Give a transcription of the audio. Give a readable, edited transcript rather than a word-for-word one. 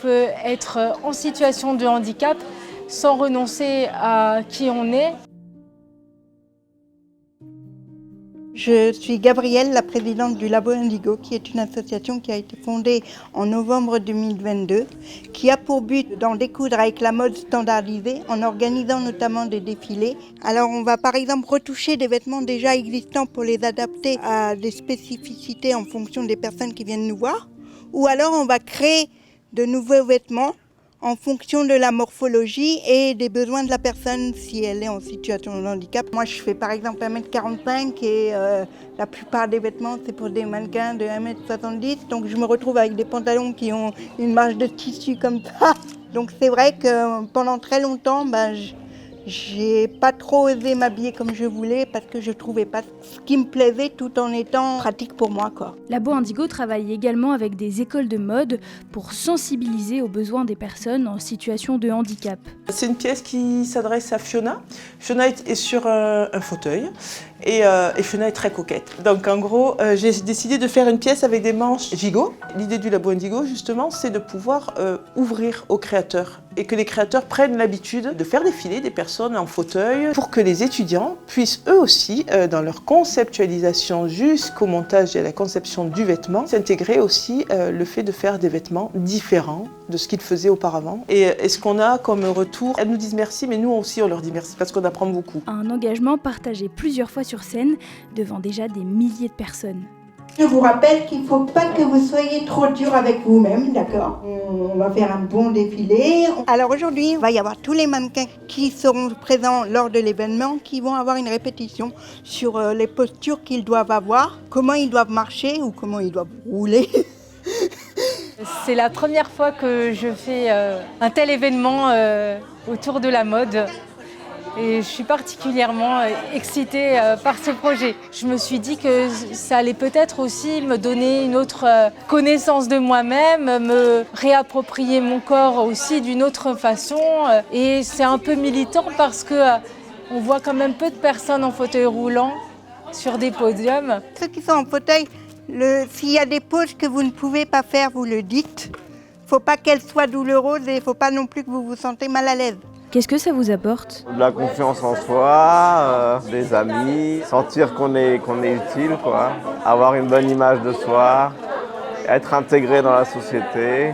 peut être en situation de handicap sans renoncer à qui on est. Je suis Gabrielle, la présidente du Labo Indigo, qui est une association qui a été fondée en novembre 2022, qui a pour but d'en découdre avec la mode standardisée en organisant notamment des défilés. Alors on va par exemple retoucher des vêtements déjà existants pour les adapter à des spécificités en fonction des personnes qui viennent nous voir, ou alors on va créer de nouveaux vêtements en fonction de la morphologie et des besoins de la personne si elle est en situation de handicap. Moi je fais par exemple 1m45 et la plupart des vêtements c'est pour des mannequins de 1m70, donc je me retrouve avec des pantalons qui ont une marge de tissu comme ça. Donc c'est vrai que pendant très longtemps, j'ai pas trop osé m'habiller comme je voulais parce que je trouvais pas ce qui me plaisait tout en étant pratique pour moi, quoi. Labo Indigo travaille également avec des écoles de mode pour sensibiliser aux besoins des personnes en situation de handicap. C'est une pièce qui s'adresse à Fiona. Fiona est sur un fauteuil et Fiona est très coquette. Donc en gros, j'ai décidé de faire une pièce avec des manches gigot. L'idée du Labo Indigo, justement, c'est de pouvoir ouvrir aux créateurs et que les créateurs prennent l'habitude de faire défiler des personnes en fauteuil pour que les étudiants puissent eux aussi, dans leur conceptualisation jusqu'au montage et à la conception du vêtement, s'intégrer aussi le fait de faire des vêtements différents de ce qu'ils faisaient auparavant. Et ce qu'on a comme retour, elles nous disent merci, mais nous aussi on leur dit merci parce qu'on apprend beaucoup. Un engagement partagé plusieurs fois sur scène devant déjà des milliers de personnes. Je vous rappelle qu'il ne faut pas que vous soyez trop dur avec vous-même, d'accord? On va faire un bon défilé. Alors aujourd'hui, il va y avoir tous les mannequins qui seront présents lors de l'événement, qui vont avoir une répétition sur les postures qu'ils doivent avoir, comment ils doivent marcher ou comment ils doivent rouler. C'est la première fois que je fais un tel événement autour de la mode. Et je suis particulièrement excitée par ce projet. Je me suis dit que ça allait peut-être aussi me donner une autre connaissance de moi-même, me réapproprier mon corps aussi d'une autre façon. Et c'est un peu militant parce qu'on voit quand même peu de personnes en fauteuil roulant sur des podiums. Ceux qui sont en fauteuil, s'il y a des poses que vous ne pouvez pas faire, vous le dites. Il ne faut pas qu'elles soient douloureuses et il ne faut pas non plus que vous vous sentez mal à l'aise. Qu'est-ce que ça vous apporte? De la confiance en soi, des amis, sentir qu'on est utile, quoi. Avoir une bonne image de soi, être intégré dans la société.